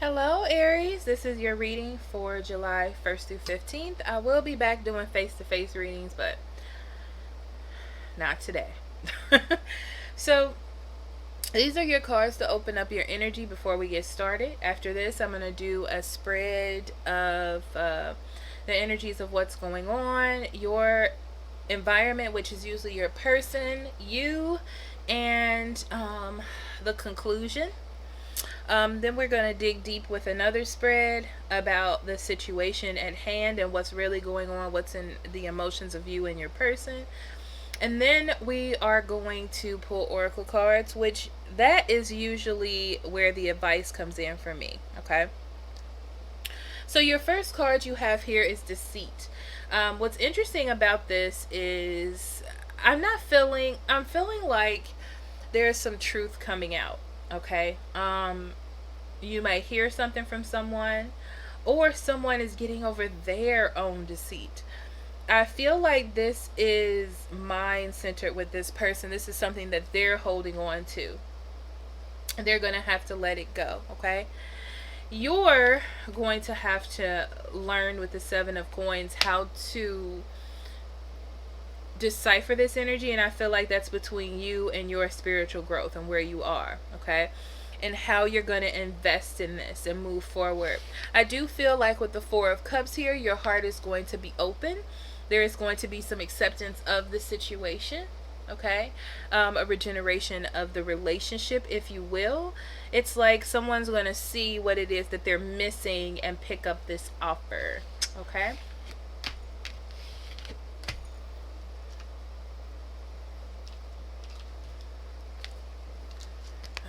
Hello, Aries. This is your reading for July 1st through 15th. I will be back doing face-to-face readings, but not today. So, these are your cards to open up your energy before we get started. After this, I'm going to do a spread of the energies of what's going on, your environment, which is usually your person, you, and the conclusion. Then we're going to dig deep with another spread about the situation at hand and what's really going on, what's in the emotions of you and your person. And then we are going to pull oracle cards, which that is usually where the advice comes in for me. Okay. So your first card you have here is deceit. What's interesting about this is I'm feeling like there's some truth coming out. Okay. You might hear something from someone, or someone is getting over their own deceit. I feel like this is mind centered with this person. This is something that they're holding on to. And they're going to have to let it go, okay? You're going to have to learn with the Seven of Coins how to decipher this energy, and I feel like that's between you and your spiritual growth and where you are, okay? And how you're going to invest in this and move forward. I do feel like with the Four of Cups here, your heart is going to be open. There is going to be some acceptance of the situation, okay? A regeneration of the relationship, if you will. It's like someone's going to see what it is that they're missing and pick up this offer, okay?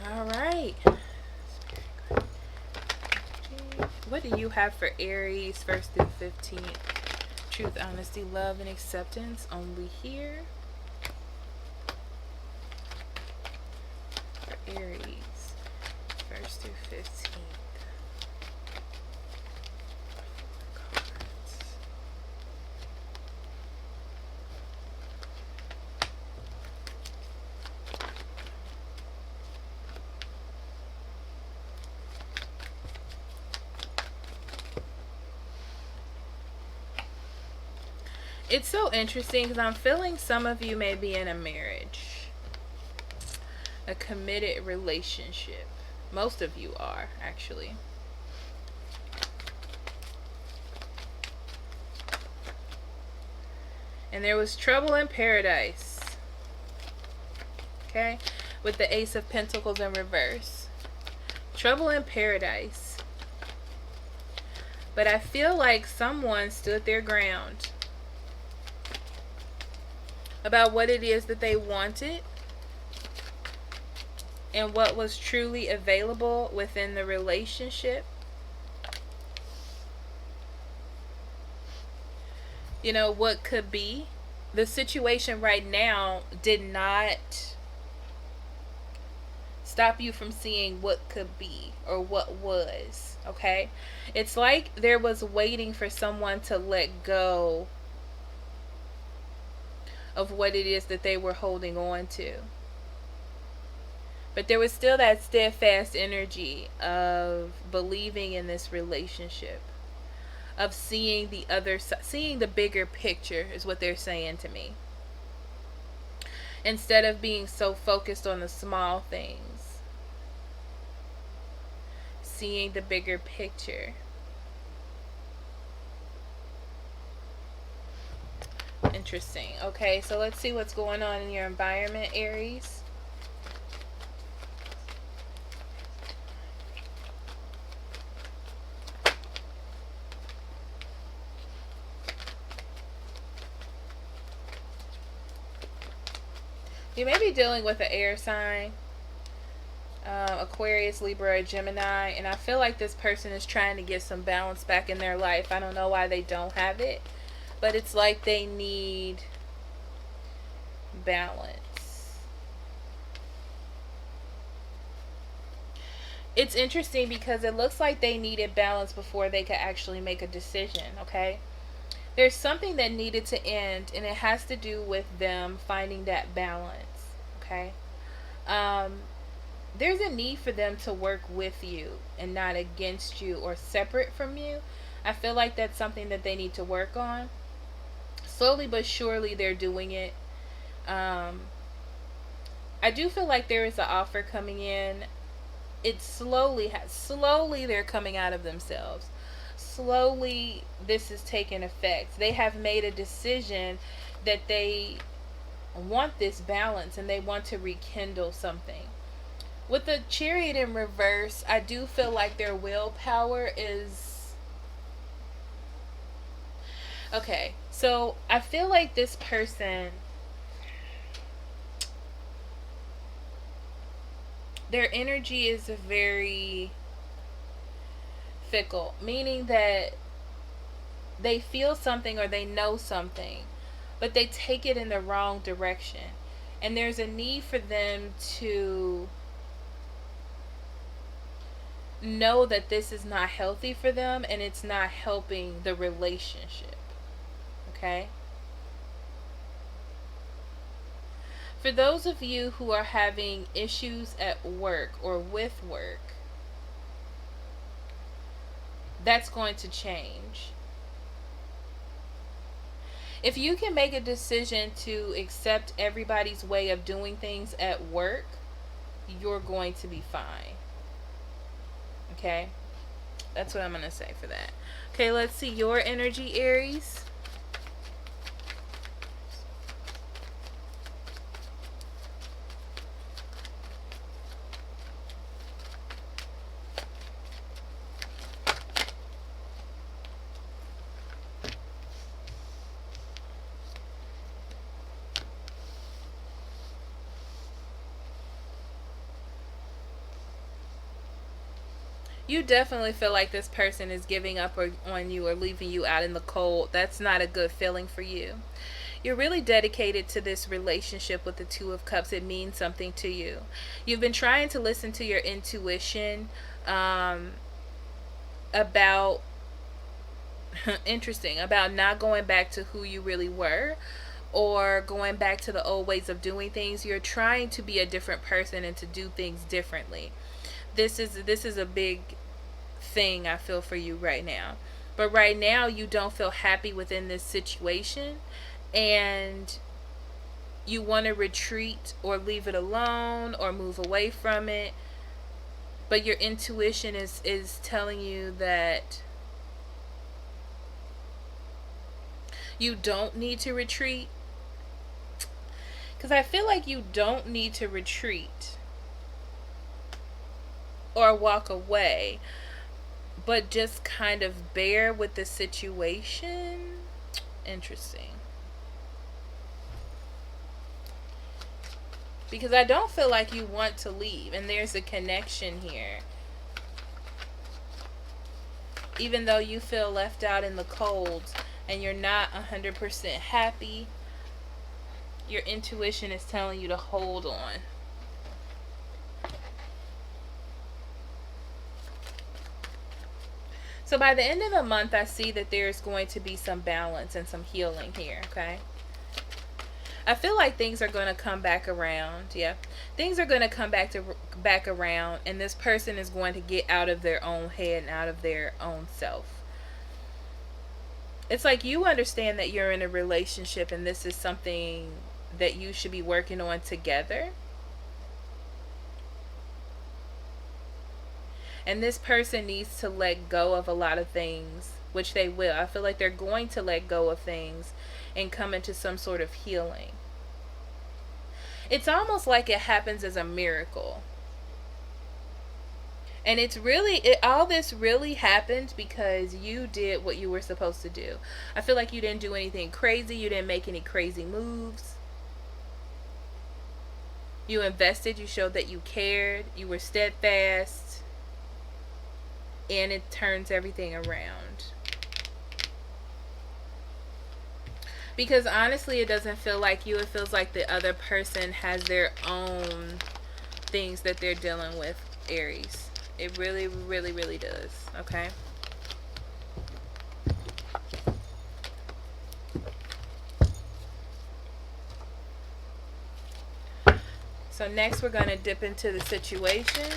All right. What do you have for Aries 1st through 15th? Truth, honesty, love, and acceptance only here. For Aries 1st through 15th. It's so interesting because I'm feeling some of you may be in a marriage, a committed relationship. Most of you are, actually. And there was trouble in paradise, okay, with the Ace of Pentacles in reverse. Trouble in paradise. But I feel like someone stood their ground about what it is that they wanted and what was truly available within the relationship. You know, what could be. The situation right now did not stop you from seeing what could be or what was, okay? It's like there was waiting for someone to let go of what it is that they were holding on to. But there was still that steadfast energy of believing in this relationship, of seeing the other side, seeing the bigger picture is what they're saying to me. Instead of being so focused on the small things, seeing the bigger picture. Interesting. Okay, so let's see what's going on in your environment, Aries. You may be dealing with an air sign, Aquarius, Libra, or Gemini, and I feel like this person is trying to get some balance back in their life. I don't know why they don't have it, but it's like they need balance. It's interesting because it looks like they needed balance before they could actually make a decision, okay? There's something that needed to end, and it has to do with them finding that balance, okay? there's a need for them to work with you and not against you or separate from you. I feel like that's something that they need to work on. Slowly but surely, they're doing it. Um, I do feel like there is an offer coming in. It slowly they're coming out of themselves. Slowly, this is taking effect. They have made a decision that they want this balance and they want to rekindle something. With the Chariot in reverse, I do feel like their willpower is okay. So I feel like this person, their energy is very fickle, meaning that they feel something or they know something, but they take it in the wrong direction. And there's a need for them to know that this is not healthy for them and it's not helping the relationship. Okay? For those of you who are having issues at work or with work, that's going to change. If you can make a decision to accept everybody's way of doing things at work, you're going to be fine. Okay? That's what I'm going to say for that. Okay, let's see your energy, Aries. You definitely feel like this person is giving up on you or leaving you out in the cold. That's not a good feeling for you. You're really dedicated to this relationship with the Two of Cups. It means something to you. You've been trying to listen to your intuition about interesting, about not going back to who you really were or going back to the old ways of doing things. You're trying to be a different person and to do things differently. This is a big thing I feel for you right now. But right now you don't feel happy within this situation and you want to retreat or leave it alone or move away from it. But your intuition is telling you that you don't need to retreat. Because I feel like you don't need to retreat or walk away, but just kind of bear with the situation. Interesting. Because I don't feel like you want to leave, and there's a connection here. Even though you feel left out in the cold and you're not 100% happy, your intuition is telling you to hold on. So by the end of the month, I see that there's going to be some balance and some healing here, okay? I feel like things are going to come back around. Yeah. Things are going to come back around, and this person is going to get out of their own head and out of their own self. It's like you understand that you're in a relationship and this is something that you should be working on together. And this person needs to let go of a lot of things, which they will. I feel like they're going to let go of things and come into some sort of healing. It's almost like it happens as a miracle. And it's really, all this really happened because you did what you were supposed to do. I feel like you didn't do anything crazy. You didn't make any crazy moves. You invested. You showed that you cared. You were steadfast. And it turns everything around. Because honestly, it doesn't feel like you. It feels like the other person has their own things that they're dealing with, Aries. It really, really, really does. Okay? So So next we're going to dip into the situation.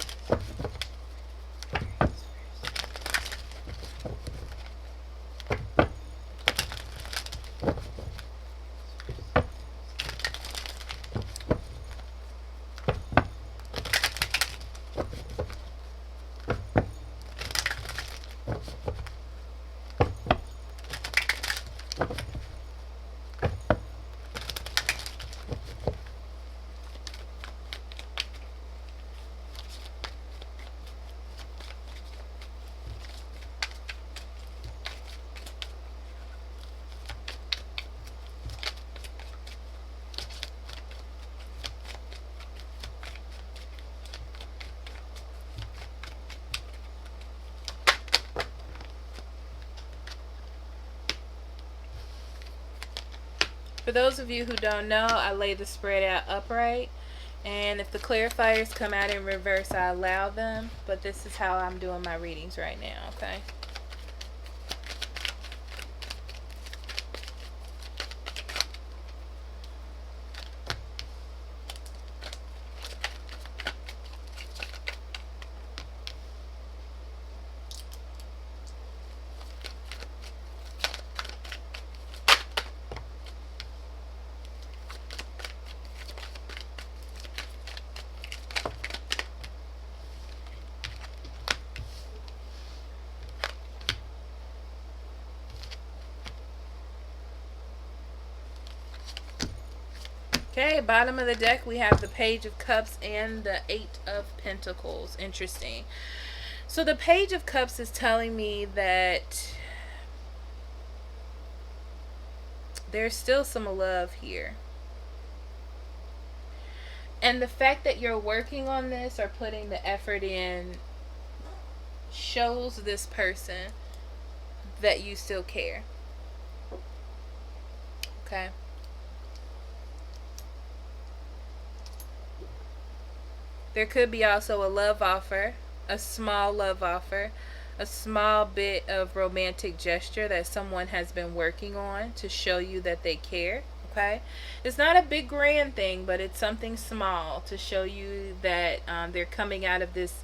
For those of you who don't know, I lay the spread out upright, and if the clarifiers come out in reverse, I allow them, but this is how I'm doing my readings right now, okay? Okay, bottom of the deck, we have the Page of Cups and the Eight of Pentacles. Interesting. So the Page of Cups is telling me that there's still some love here. And the fact that you're working on this or putting the effort in shows this person that you still care. Okay. There could be also a love offer, a small love offer, a small bit of romantic gesture that someone has been working on to show you that they care. Okay, it's not a big grand thing, but it's something small to show you that they're coming out of this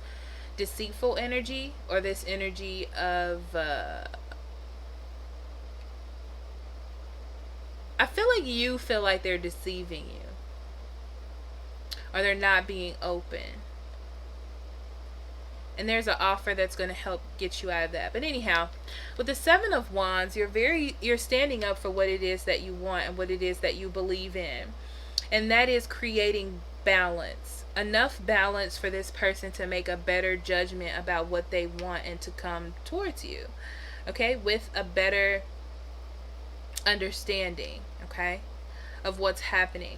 deceitful energy, or this energy of I feel like you feel like they're deceiving you, or they're not being open. And there's an offer that's going to help get you out of that. But anyhow, with the Seven of Wands, you're standing up for what it is that you want and what it is that you believe in. And that is creating balance. Enough balance for this person to make a better judgment about what they want and to come towards you. Okay? With a better understanding, okay, of what's happening.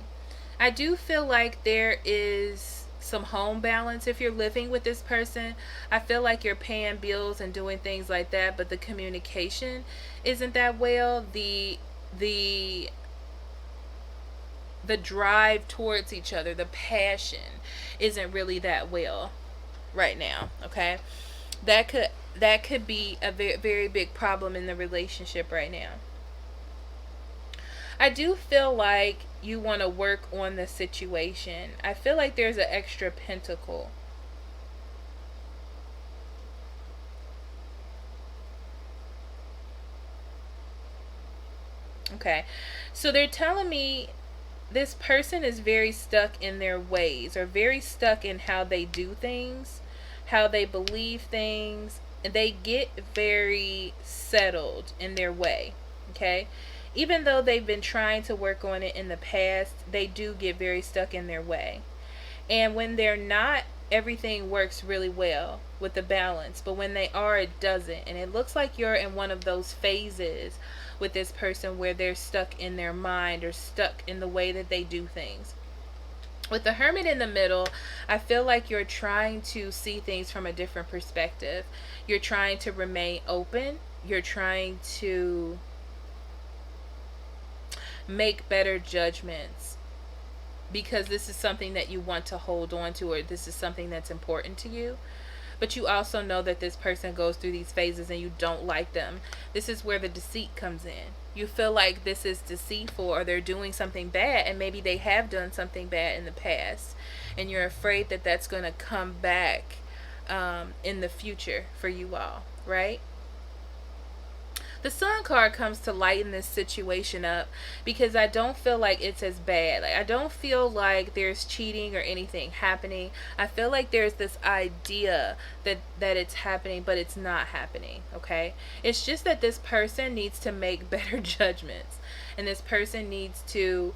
I do feel like there is some home balance if you're living with this person. I feel like you're paying bills and doing things like that, but the communication isn't that well. The drive towards each other, the passion isn't really that well right now, okay? That could be a very, very big problem in the relationship right now. I do feel like you want to work on the situation. I feel like there's an extra pentacle. Okay, so they're telling me this person is very stuck in their ways, or very stuck in how they do things, how they believe things. They get very settled in their way, okay? Even though they've been trying to work on it in the past, they do get very stuck in their way. And when they're not, everything works really well with the balance. But when they are, it doesn't. And it looks like you're in one of those phases with this person where they're stuck in their mind, or stuck in the way that they do things. With the Hermit in the middle, I feel like you're trying to see things from a different perspective. You're trying to remain open. You're trying to make better judgments, because this is something that you want to hold on to, or this is something that's important to you. But you also know that this person goes through these phases and you don't like them. This is where the deceit comes in. You feel like this is deceitful, or they're doing something bad, and maybe they have done something bad in the past. and you're afraid that that's going to come back in the future for you all, right? The Sun card comes to lighten this situation up because I don't feel like it's as bad. Like, I don't feel like there's cheating or anything happening. I feel like there's this idea that it's happening, but it's not happening, okay? It's just that this person needs to make better judgments, and this person needs to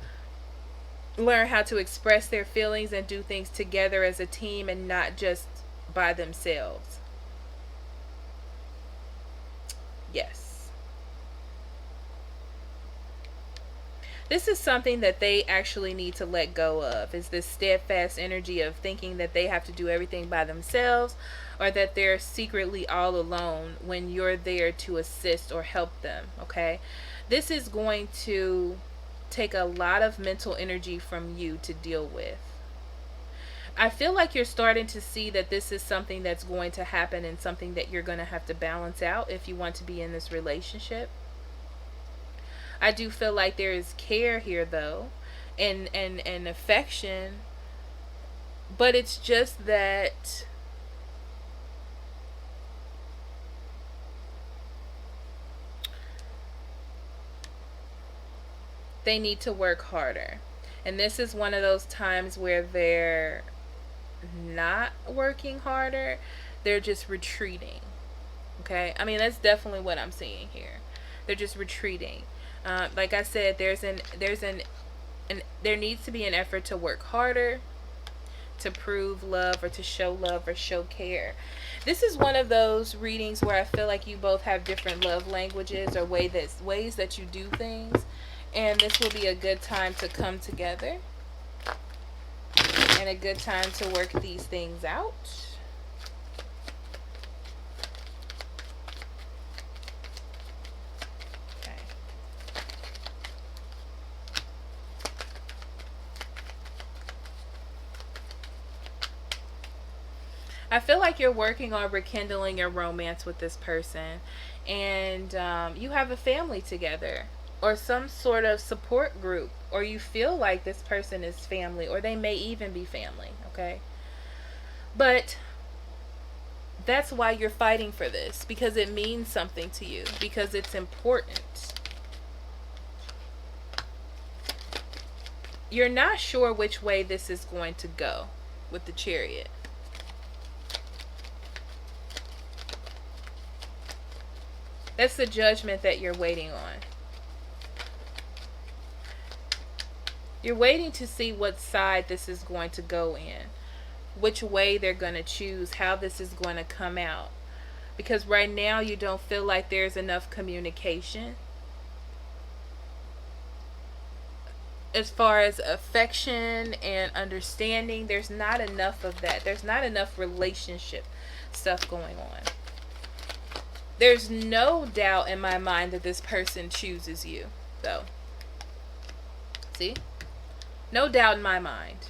learn how to express their feelings and do things together as a team and not just by themselves. Yes. This is something that they actually need to let go of, is this steadfast energy of thinking that they have to do everything by themselves, or that they're secretly all alone when you're there to assist or help them, okay? This is going to take a lot of mental energy from you to deal with. I feel like you're starting to see that this is something that's going to happen and something that you're going to have to balance out if you want to be in this relationship. I do feel like there is care here, though, and affection, but it's just that they need to work harder. And this is one of those times where they're not working harder, they're just retreating. Okay? I mean, that's definitely what I'm seeing here. They're just retreating. Like I said, there needs to be an effort to work harder, to prove love, or to show love or show care. This is one of those readings where I feel like you both have different love languages or ways that you do things, and this will be a good time to come together and a good time to work these things out. I feel like you're working on rekindling your romance with this person, and you have a family together, or some sort of support group, or you feel like this person is family, or they may even be family, okay? But that's why you're fighting for this, because it means something to you, because it's important. You're not sure which way this is going to go with the Chariot. That's the judgment that you're waiting on. You're waiting to see what side this is going to go in, which way they're going to choose, how this is going to come out. Because right now you don't feel like there's enough communication. As far as affection and understanding, there's not enough of that. There's not enough relationship stuff going on. There's no doubt in my mind that this person chooses you, though. See? No doubt in my mind.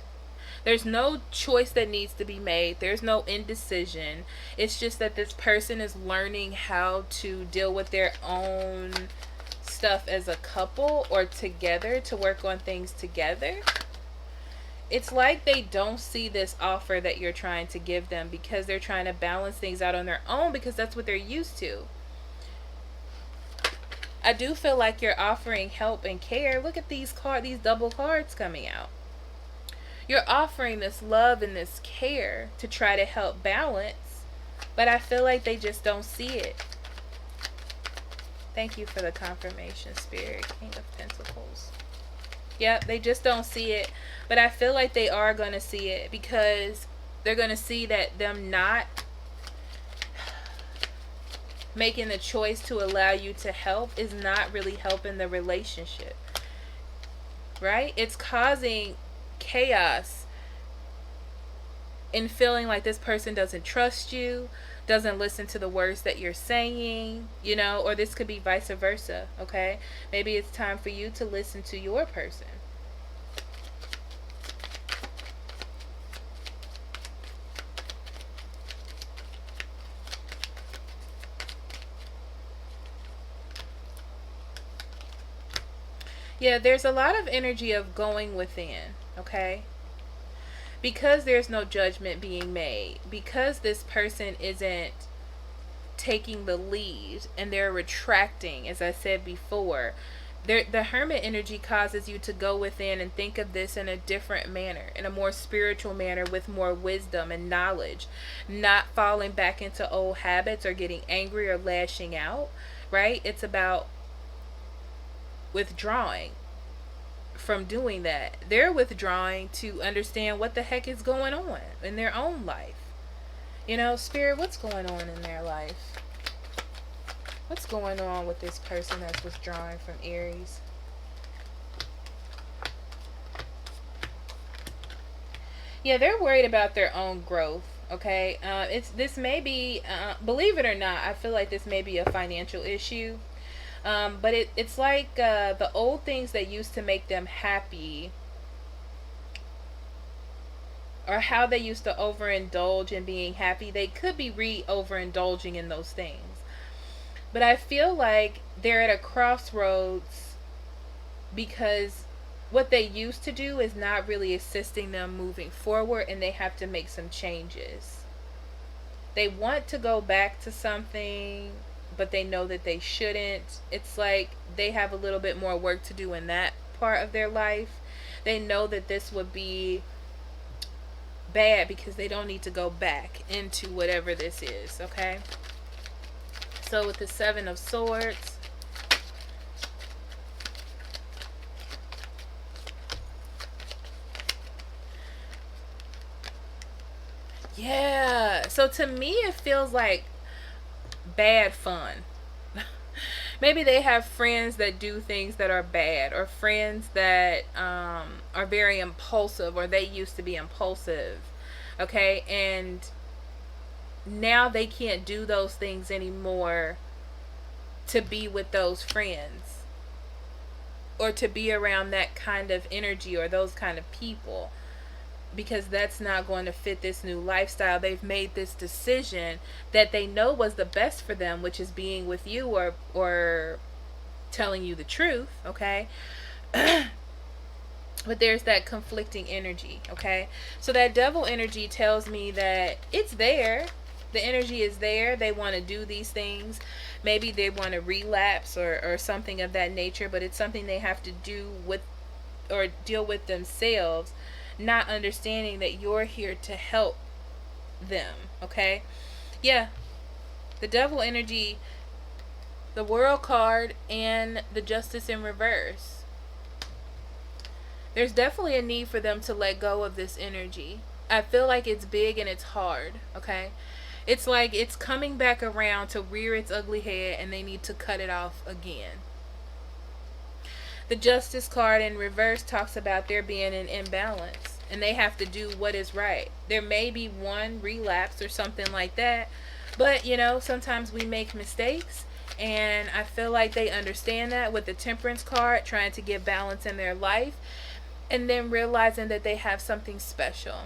There's no choice that needs to be made. There's no indecision. It's just that this person is learning how to deal with their own stuff as a couple or together, to work on things together. It's like they don't see this offer that you're trying to give them because they're trying to balance things out on their own, because that's what they're used to. I do feel like you're offering help and care. Look at these double cards coming out. You're offering this love and this care to try to help balance, but I feel like they just don't see it. Thank you for the confirmation, Spirit. King of Pentacles. Yep, they just don't see it. But I feel like they are going to see it, because they're going to see that them not making the choice to allow you to help is not really helping the relationship. Right? It's causing chaos in feeling like this person doesn't trust you, doesn't listen to the words that you're saying, you know, or this could be vice versa, okay? Maybe it's time for you to listen to your person. Yeah, there's a lot of energy of going within, okay? because there's no judgment being made, because this person isn't taking the lead and they're retracting, as I said before. The hermit energy causes you to go within and think of this in a different manner, in a more spiritual manner, with more wisdom and knowledge, not falling back into old habits or getting angry or lashing out, right? It's about withdrawing from doing that. They're withdrawing to understand what the heck is going on in their own life. You know, Spirit, what's going on in their life? What's going on with this person that's withdrawing from Aries? Yeah, they're worried about their own growth. Okay, this may be, believe it or not, I feel like this may be a financial issue. But it's like the old things that used to make them happy, or how they used to overindulge in being happy, they could be overindulging in those things. But I feel like they're at a crossroads because what they used to do is not really assisting them moving forward, and they have to make some changes. They want to go back to something, but they know that they shouldn't. It's like they have a little bit more work to do in that part of their life. They know that this would be bad because they don't need to go back into whatever this is, okay? So with the Seven of Swords, yeah. So to me, it feels like bad fun. Maybe they have friends that do things that are bad, or friends that are very impulsive, or they used to be impulsive, okay? And now they can't do those things anymore to be with those friends, or to be around that kind of energy or those kind of people, because that's not going to fit this new lifestyle. They've made this decision that they know was the best for them, which is being with you, or telling you the truth, okay? But there's that conflicting energy, okay? So that devil energy tells me that it's there. The energy is there. They want to do these things. Maybe they want to relapse or something of that nature, but it's something they have to do with or deal with themselves, not understanding that you're here to help them, okay? Yeah, the devil energy, the World card, and the Justice in reverse. There's definitely a need for them to let go of this energy. I feel like it's big and it's hard, okay? It's like it's coming back around to rear its ugly head, and they need to cut it off again. The Justice card in reverse talks about there being an imbalance, and they have to do what is right. There may be one relapse or something like that, but you know, sometimes we make mistakes, and I feel like they understand that with the Temperance card, trying to get balance in their life, and then realizing that they have something special,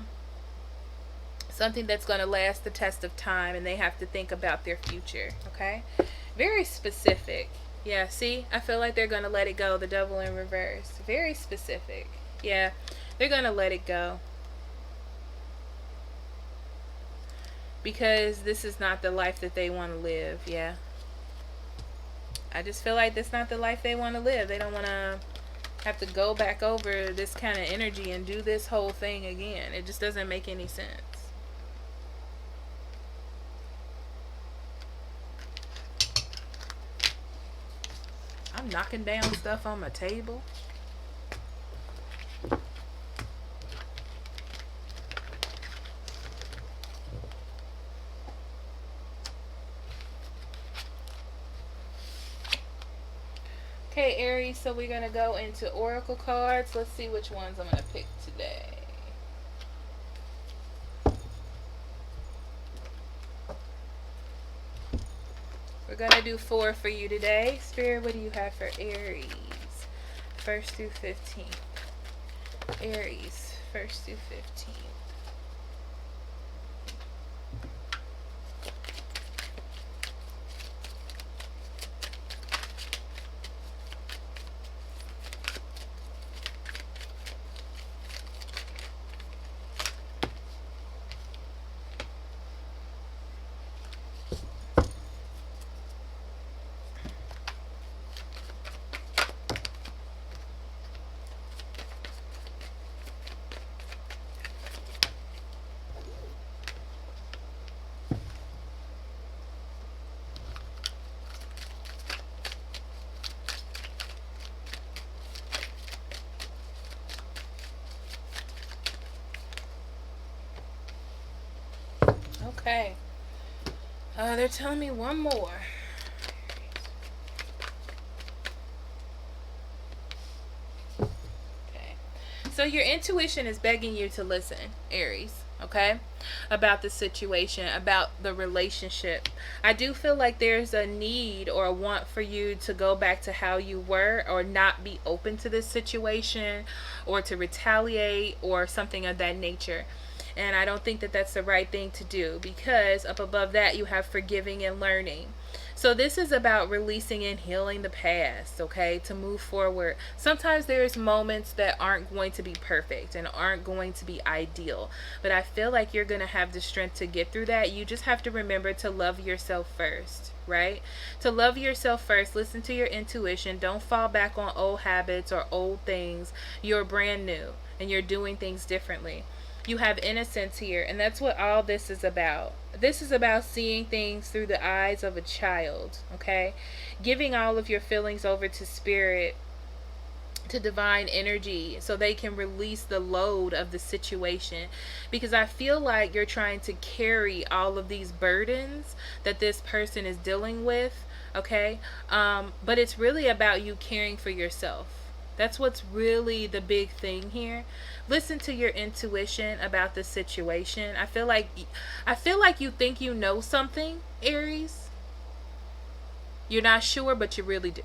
something that's going to last the test of time, and they have to think about their future, okay? Very specific. Yeah, see? I feel like they're going to let it go. The devil in reverse. Very specific. Yeah, they're going to let it go. Because this is not the life that they want to live, yeah. I just feel like that's not the life they want to live. They don't want to have to go back over this kind of energy and do this whole thing again. It just doesn't make any sense. I'm knocking down stuff on my table. Okay, Aries, so we're going to go into Oracle cards. Let's see which ones I'm going to pick today. We're going to do 4 for you today. Spirit, what do you have for Aries? 1st through 15th. Aries, 1st through 15th. Okay. They're telling me one more. Okay. So your intuition is begging you to listen, Aries, okay? About the situation, about the relationship. I do feel like there's a need or a want for you to go back to how you were, or not be open to this situation, or to retaliate or something of that nature. And I don't think that that's the right thing to do, because up above that you have forgiving and learning. So this is about releasing and healing the past, okay, to move forward. Sometimes there's moments that aren't going to be perfect and aren't going to be ideal, but I feel like you're going to have the strength to get through that. You just have to remember to love yourself first, right? To love yourself first. Listen to your intuition. Don't fall back on old habits or old things. You're brand new and you're doing things differently. You have innocence here, and that's what all this is about. This is about seeing things through the eyes of a child, okay? Giving all of your feelings over to spirit, to divine energy, so they can release the load of the situation. Because I feel like you're trying to carry all of these burdens that this person is dealing with, okay? But it's really about you caring for yourself. That's what's really the big thing here. Listen to your intuition about the situation. I feel like you think you know something, Aries. You're not sure, but you really do.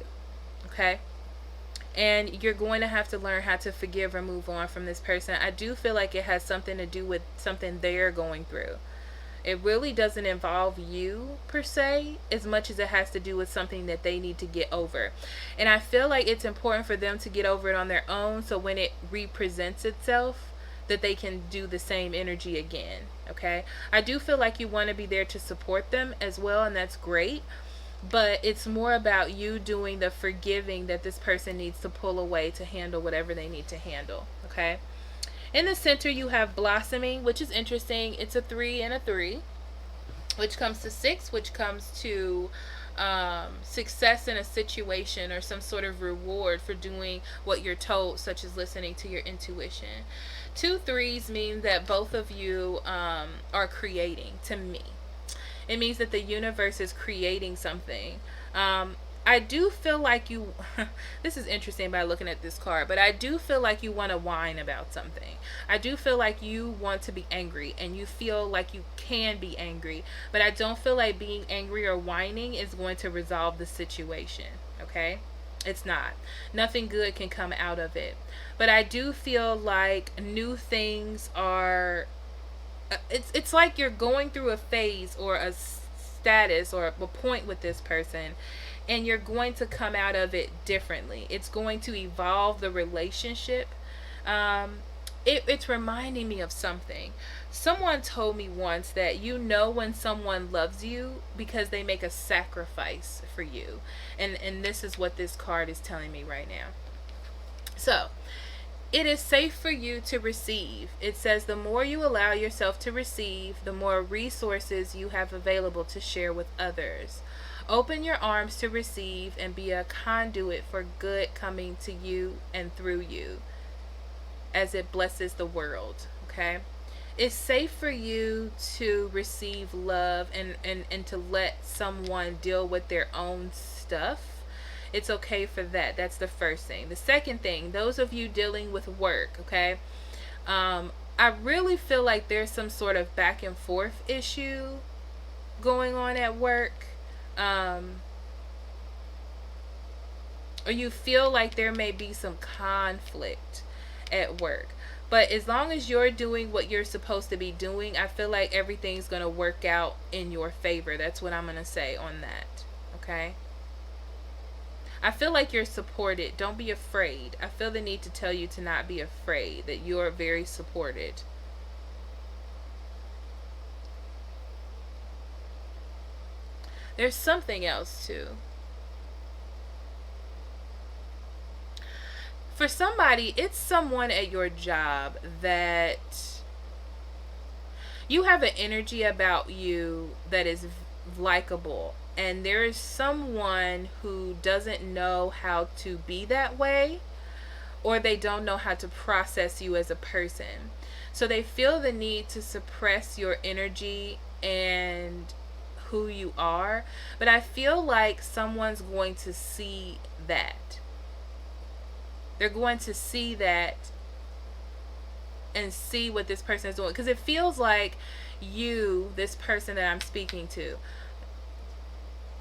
Okay? And you're going to have to learn how to forgive or move on from this person. I do feel like it has something to do with something they're going through. It really doesn't involve you per se, as much as it has to do with something that they need to get over. And I feel like it's important for them to get over it on their own, so when it represents itself, that they can do the same energy again. Okay? I do feel like you want to be there to support them as well, and that's great. But it's more about you doing the forgiving that this person needs to pull away to handle whatever they need to handle. Okay? In the center, you have blossoming, which is interesting. It's a 3 and a 3, which comes to 6, which comes to success in a situation or some sort of reward for doing what you're told, such as listening to your intuition. 2 3s mean that both of you are creating, to me. It means that the universe is creating something. I do feel like you, this is interesting by looking at this card, but I do feel like you want to whine about something. I do feel like you want to be angry, and you feel like you can be angry, but I don't feel like being angry or whining is going to resolve the situation, okay? It's not. Nothing good can come out of it. But I do feel like new things are, it's like you're going through a phase or a status or a point with this person, and you're going to come out of it differently. It's going to evolve the relationship. It's reminding me of something. Someone told me once that you know when someone loves you because they make a sacrifice for you. And this is what this card is telling me right now. So, it is safe for you to receive. It says the more you allow yourself to receive, the more resources you have available to share with others. Open your arms to receive and be a conduit for good coming to you and through you as it blesses the world. Okay? It's safe for you to receive love and to let someone deal with their own stuff. It's okay for that. That's the first thing. The second thing, those of you dealing with work, okay? I really feel like there's some sort of back and forth issue going on at work. Or you feel like there may be some conflict at work. But as long as you're doing what you're supposed to be doing, I feel like everything's going to work out in your favor. That's what I'm going to say on that. Okay? I feel like you're supported. Don't be afraid. I feel the need to tell you to not be afraid, that you're very supported. There's something else too. For somebody, it's someone at your job that you have an energy about you that is likable, and there is someone who doesn't know how to be that way, or they don't know how to process you as a person. So they feel the need to suppress your energy and who you are. But I feel like someone's going to see that. They're going to see that and see what this person is doing, because it feels like you, this person that I'm speaking to,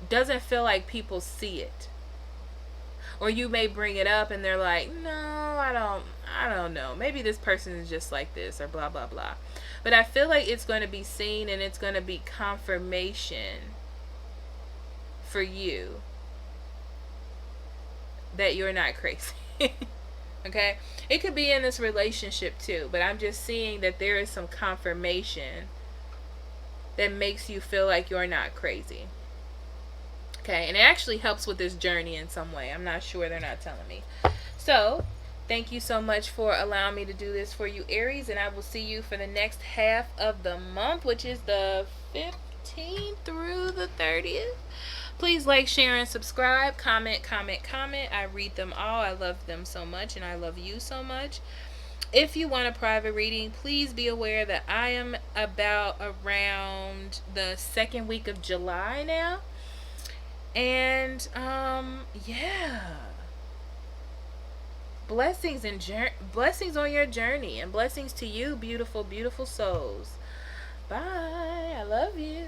doesn't feel like people see it. Or you may bring it up and they're like, no, I don't know, maybe this person is just like this, or blah blah blah. But I feel like it's going to be seen, and it's going to be confirmation for you that you're not crazy. Okay? It could be in this relationship too, but I'm just seeing that there is some confirmation that makes you feel like you're not crazy. Okay? And it actually helps with this journey in some way. I'm not sure, they're not telling me. So, thank you so much for allowing me to do this for you, Aries, and I will see you for the next half of the month, which is the 15th through the 30th. Please like, share, and subscribe. Comment. I read them all. I love them so much, and I love you so much. If you want a private reading, please be aware that I am about around the second week of July now. And, yeah. Blessings on your journey, and blessings to you, beautiful, beautiful souls. Bye. I love you.